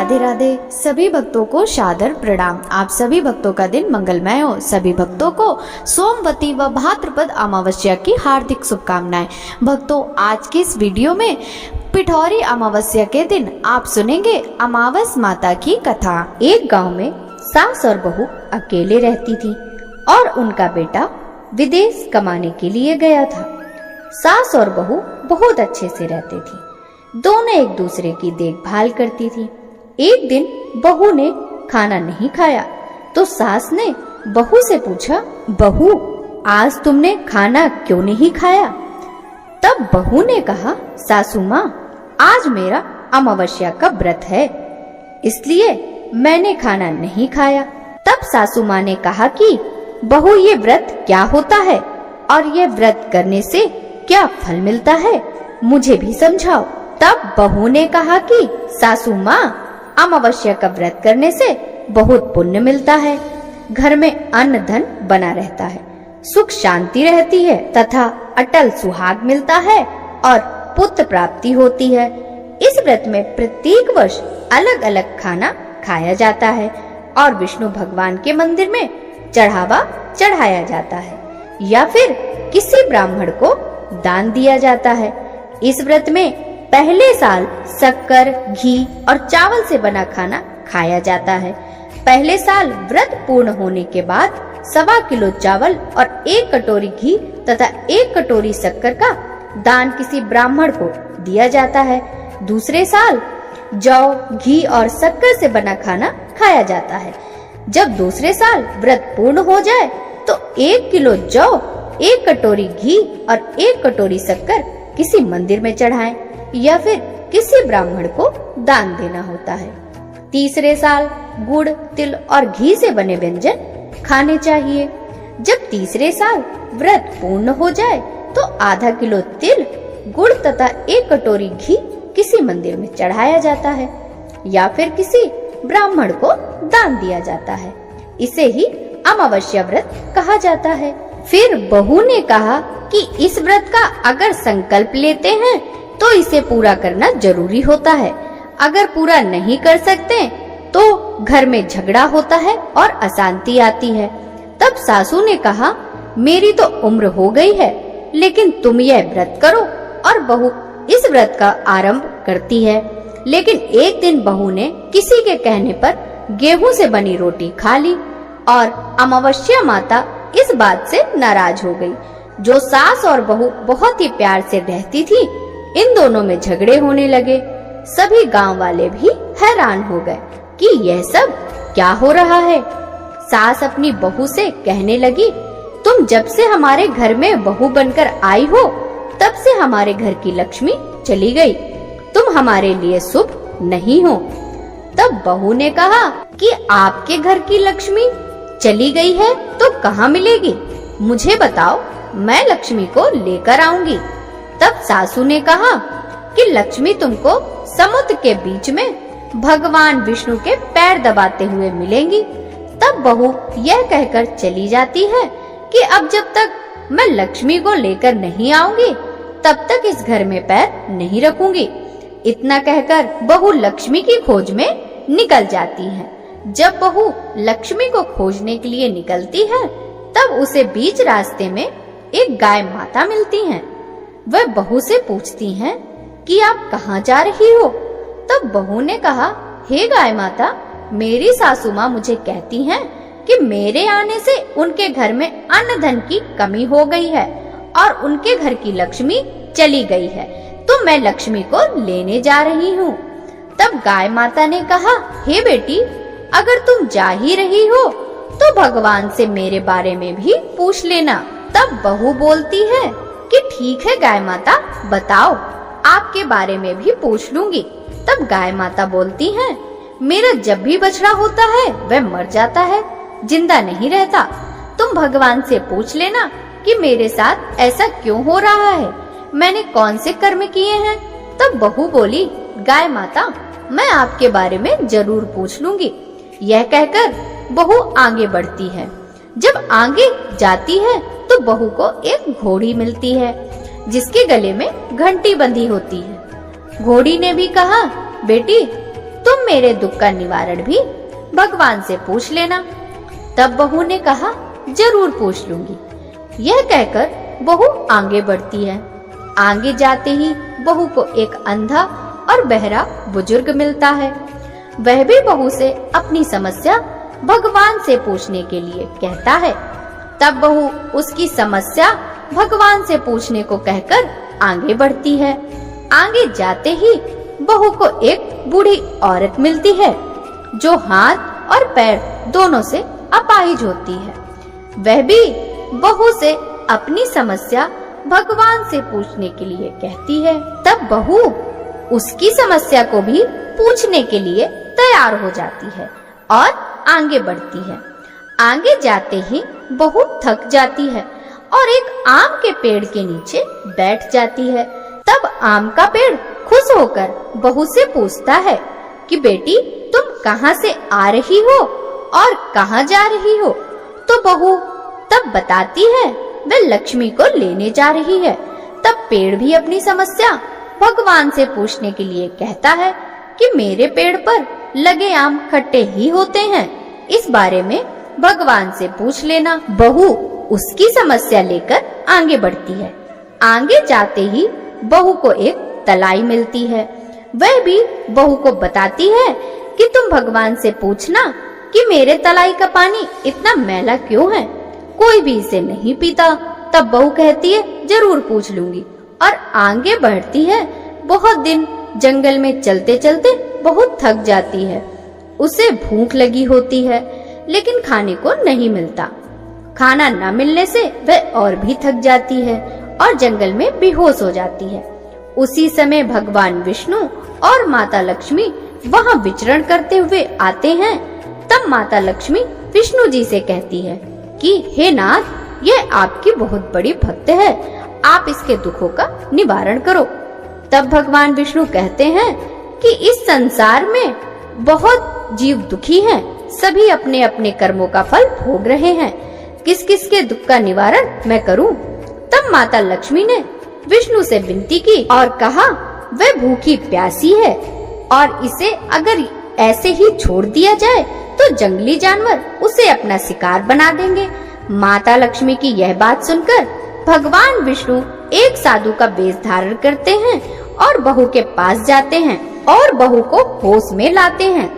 राधे राधे। सभी भक्तों को सादर प्रणाम। आप सभी भक्तों का दिन मंगलमय हो। सभी भक्तों को सोमवती व भाद्रपद अमावस्या की हार्दिक शुभकामनाएं। भक्तों, आज की इस वीडियो में पिठौरी अमावस्या के दिन आप सुनेंगे अमावस माता की कथा। एक गांव में सास और बहू अकेले रहती थी और उनका बेटा विदेश कमाने के लिए गया था। सास और बहू बहुत अच्छे से रहते थे। दोनों एक दूसरे की देखभाल करती थी। एक दिन बहू ने खाना नहीं खाया तो सास ने बहू से पूछा, बहू, आज तुमने खाना क्यों नहीं खाया? तब बहू ने कहा, सासू माँ, आज मेरा अमावस्या का व्रत है, इसलिए मैंने खाना नहीं खाया। तब सासू माँ ने कहा कि बहू, ये व्रत क्या होता है और ये व्रत करने से क्या फल मिलता है, मुझे भी समझाओ। तब बहू ने कहा कि सासू माँ, अमावस्या का व्रत करने से बहुत पुण्य मिलता है, घर में अन्न धन बना रहता है, सुख शांति रहती है तथा अटल सुहाग मिलता है और पुत्र प्राप्ति होती है। इस व्रत में प्रत्येक वर्ष अलग अलग खाना खाया जाता है और विष्णु भगवान के मंदिर में चढ़ावा चढ़ाया जाता है या फिर किसी ब्राह्मण को दान दिया जाता है। इस व्रत में पहले साल शक्कर, घी और चावल से बना खाना खाया जाता है। पहले साल व्रत पूर्ण होने के बाद 1.25 किलो चावल और 1 कटोरी घी तथा 1 कटोरी शक्कर का दान किसी ब्राह्मण को दिया जाता है। दूसरे साल जौ, घी और शक्कर से बना खाना खाया जाता है। जब दूसरे साल व्रत पूर्ण हो जाए तो 1 किलो जौ, 1 कटोरी घी और 1 कटोरी शक्कर किसी मंदिर में चढ़ाएं या फिर किसी ब्राह्मण को दान देना होता है। तीसरे साल गुड़, तिल और घी से बने व्यंजन खाने चाहिए। जब तीसरे साल व्रत पूर्ण हो जाए तो आधा किलो तिल, गुड़ तथा 1 कटोरी घी किसी मंदिर में चढ़ाया जाता है या फिर किसी ब्राह्मण को दान दिया जाता है। इसे ही अमावस्या व्रत कहा जाता है। फिर बहू ने कहा कि इस व्रत का अगर संकल्प लेते हैं तो इसे पूरा करना जरूरी होता है। अगर पूरा नहीं कर सकते तो घर में झगड़ा होता है और अशांति आती है। तब सासू ने कहा, मेरी तो उम्र हो गई है, लेकिन तुम यह व्रत करो। और बहू इस व्रत का आरंभ करती है। लेकिन एक दिन बहू ने किसी के कहने पर गेहूं से बनी रोटी खा ली और अमावस्या माता इस बात से नाराज हो गई। जो सास और बहू बहुत ही प्यार से रहती थी, इन दोनों में झगड़े होने लगे। सभी गांव वाले भी हैरान हो गए कि यह सब क्या हो रहा है। सास अपनी बहू से कहने लगी, तुम जब से हमारे घर में बहू बनकर आई हो तब से हमारे घर की लक्ष्मी चली गई। तुम हमारे लिए शुभ नहीं हो। तब बहू ने कहा कि आपके घर की लक्ष्मी चली गई है तो कहाँ मिलेगी, मुझे बताओ, मैं लक्ष्मी को लेकर आऊंगी। तब सासू ने कहा कि लक्ष्मी तुमको समुद्र के बीच में भगवान विष्णु के पैर दबाते हुए मिलेंगी। तब बहू यह कहकर चली जाती है कि अब जब तक मैं लक्ष्मी को लेकर नहीं आऊंगी तब तक इस घर में पैर नहीं रखूंगी। इतना कहकर बहू लक्ष्मी की खोज में निकल जाती है। जब बहू लक्ष्मी को खोजने के लिए निकलती है तब उसे बीच रास्ते में एक गाय माता मिलती हैं। वह बहू से पूछती हैं कि आप कहाँ जा रही हो? तब बहू ने कहा, हे गाय माता, मेरी सासू माँ मुझे कहती हैं कि मेरे आने से उनके घर में अन्न धन की कमी हो गई है और उनके घर की लक्ष्मी चली गई है, तो मैं लक्ष्मी को लेने जा रही हूँ। तब गाय माता ने कहा, हे बेटी, अगर तुम जा ही रही हो तो भगवान से मेरे बारे में भी पूछ लेना। तब बहू बोलती है कि ठीक है गाय माता, बताओ, आपके बारे में भी पूछ लूंगी। तब गाय माता बोलती हैं, मेरा जब भी बछड़ा होता है वह मर जाता है, जिंदा नहीं रहता। तुम भगवान से पूछ लेना कि मेरे साथ ऐसा क्यों हो रहा है, मैंने कौन से कर्म किए हैं। तब बहू बोली, गाय माता, मैं आपके बारे में जरूर पूछ लूंगी। यह कहकर बहू आगे बढ़ती है। जब आगे जाती है तो बहू को एक घोड़ी मिलती है जिसके गले में घंटी बंधी होती है। घोड़ी ने भी कहा, बेटी, तुम तुम मेरे दुख का निवारण भी भगवान से पूछ लेना। तब बहू ने कहा, जरूर पूछ लूंगी। यह कहकर बहू आगे बढ़ती है। आगे जाते ही बहू को एक अंधा और बहरा बुजुर्ग मिलता है। वह भी बहू से अपनी समस्या भगवान से पूछने के लिए कहता है। तब बहू उसकी समस्या भगवान से पूछने को कहकर आगे बढ़ती है। आगे जाते ही बहू को एक बूढ़ी औरत मिलती है जो हाथ और पैर दोनों से अपाहिज होती है। वह भी बहू से अपनी समस्या भगवान से पूछने के लिए कहती है। तब बहू उसकी समस्या को भी पूछने के लिए तैयार हो जाती है और आगे बढ़ती है। आगे जाते ही बहू थक जाती है और एक आम के पेड़ के नीचे बैठ जाती है। तब आम का पेड़ खुश होकर बहू से पूछता है कि बेटी, तुम कहाँ से आ रही हो और कहाँ जा रही हो? तो बहू तब बताती है वह लक्ष्मी को लेने जा रही है। तब पेड़ भी अपनी समस्या भगवान से पूछने के लिए कहता है कि मेरे पेड़ पर लगे आम खट्टे ही होते हैं, इस बारे में भगवान से पूछ लेना। बहू उसकी समस्या लेकर आगे बढ़ती है। आगे जाते ही बहू को एक तलाई मिलती है। वह भी बहू को बताती है कि तुम भगवान से पूछना कि मेरे तलाई का पानी इतना मैला क्यों है, कोई भी इसे नहीं पीता। तब बहू कहती है, जरूर पूछ लूंगी, और आगे बढ़ती है। बहुत दिन जंगल में चलते चलते बहुत थक जाती है। उसे भूख लगी होती है लेकिन खाने को नहीं मिलता। खाना न मिलने से वह और भी थक जाती है और जंगल में बेहोश हो जाती है। उसी समय भगवान विष्णु और माता लक्ष्मी वहां विचरण करते हुए आते हैं। तब माता लक्ष्मी विष्णु जी से कहती है कि हे नाथ, यह आपकी बहुत बड़ी भक्त है, आप इसके दुखों का निवारण करो। तब भगवान विष्णु कहते हैं कि इस संसार में बहुत जीव दुखी हैं, सभी अपने अपने कर्मों का फल भोग रहे हैं, किस किस के दुख का निवारण मैं करूं? तब माता लक्ष्मी ने विष्णु से विनती की और कहा, वह भूखी प्यासी है और इसे अगर ऐसे ही छोड़ दिया जाए तो जंगली जानवर उसे अपना शिकार बना देंगे। माता लक्ष्मी की यह बात सुनकर भगवान विष्णु एक साधु का वेश धारण करते हैं और बहू के पास जाते हैं और बहू को होश में लाते हैं।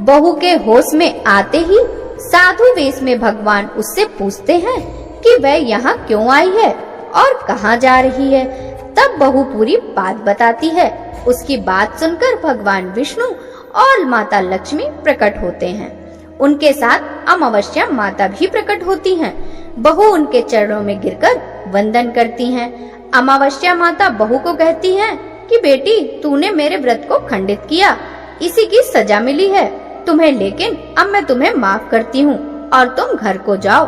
बहू के होश में आते ही साधु वेश में भगवान उससे पूछते हैं कि वह यहाँ क्यों आई है और कहाँ जा रही है। तब बहू पूरी बात बताती है। उसकी बात सुनकर भगवान विष्णु और माता लक्ष्मी प्रकट होते हैं। उनके साथ अमावस्या माता भी प्रकट होती हैं। बहू उनके चरणों में गिरकर वंदन करती हैं। अमावस्या माता बहू को कहती हैं कि बेटी, तूने मेरे व्रत को खंडित किया, इसी की सजा मिली है तुम्हें, लेकिन अब मैं तुम्हें माफ करती हूँ और तुम घर को जाओ।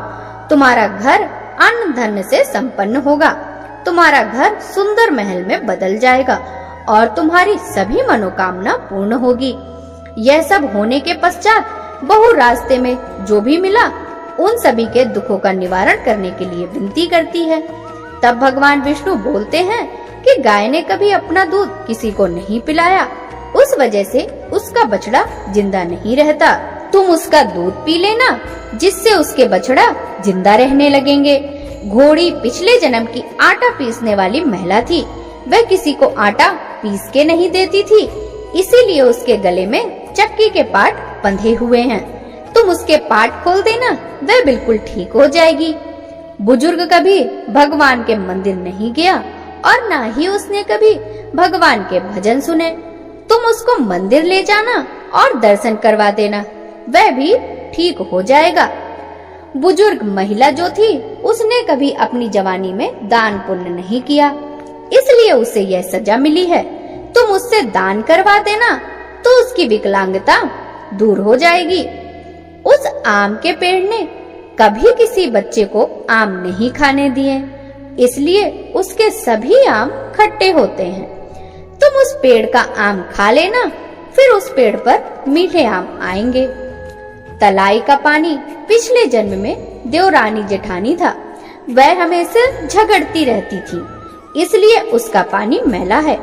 तुम्हारा घर अन्न धन से संपन्न होगा, तुम्हारा घर सुंदर महल में बदल जाएगा और तुम्हारी सभी मनोकामना पूर्ण होगी। यह सब होने के पश्चात बहू रास्ते में जो भी मिला उन सभी के दुखों का निवारण करने के लिए विनती करती है। तब भगवान विष्णु बोलते हैं कि गाय ने कभी अपना दूध किसी को नहीं पिलाया, उस वजह से उसका बछड़ा जिंदा नहीं रहता। तुम उसका दूध पी लेना, जिससे उसके बछड़ा जिंदा रहने लगेंगे। घोड़ी पिछले जन्म की आटा पीसने वाली महिला थी। वह किसी को आटा पीस के नहीं देती थी, इसीलिए उसके गले में चक्की के पाट बंधे हुए हैं। तुम उसके पाट खोल देना, वह बिल्कुल ठीक हो जाएगी। बुजुर्ग कभी भगवान के मंदिर नहीं गया और ना ही उसने कभी भगवान के भजन सुने। तुम उसको मंदिर ले जाना और दर्शन करवा देना, वह भी ठीक हो जाएगा। बुजुर्ग महिला जो थी उसने कभी अपनी जवानी में दान पुण्य नहीं किया, इसलिए उसे यह सजा मिली है। तुम उससे दान करवा देना तो उसकी विकलांगता दूर हो जाएगी। उस आम के पेड़ ने कभी किसी बच्चे को आम नहीं खाने दिए, इसलिए उसके सभी आम खट्टे होते हैं। तुम उस पेड़ का आम खा लेना, फिर उस पेड़ पर मीठे आम आएंगे। तलाई का पानी पिछले जन्म में देवरानी जेठानी था। वह हमेशा झगड़ती रहती थी, इसलिए उसका पानी मैला है।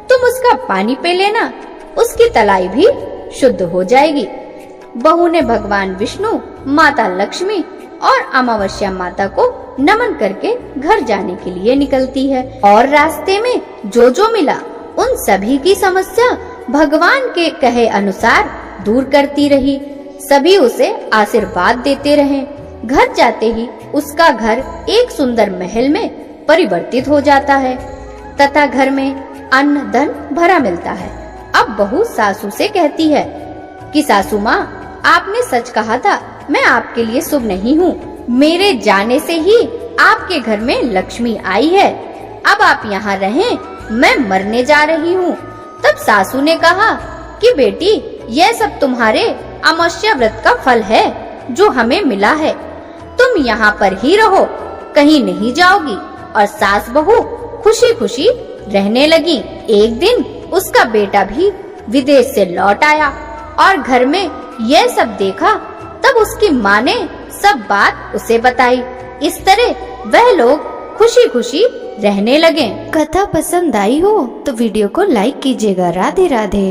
तुम उसका पानी पी लेना, उसकी तलाई भी शुद्ध हो जाएगी। बहू ने भगवान विष्णु, माता लक्ष्मी और अमावस्या माता को नमन करके घर जाने के लिए निकलती है और रास्ते में जो मिला उन सभी की समस्या भगवान के कहे अनुसार दूर करती रही। सभी उसे आशीर्वाद देते रहे। घर जाते ही उसका घर एक सुंदर महल में परिवर्तित हो जाता है तथा घर में अन्न धन भरा मिलता है। अब बहू सासू से कहती है कि सासू माँ, आपने सच कहा था, मैं आपके लिए शुभ नहीं हूँ। मेरे जाने से ही आपके घर में लक्ष्मी आई है। अब आप यहाँ रहें, मैं मरने जा रही हूँ। तब सासू ने कहा कि बेटी, यह सब तुम्हारे अमावस्या व्रत का फल है जो हमें मिला है। तुम यहाँ पर ही रहो, कहीं नहीं जाओगी। और सास बहू खुशी खुशी रहने लगी। एक दिन उसका बेटा भी विदेश से लौट आया और घर में यह सब देखा। तब उसकी माँ ने सब बात उसे बताई। इस तरह वह लोग खुशी खुशी रहने लगे। कथा पसंद आई हो तो वीडियो को लाइक कीजिएगा। राधे राधे।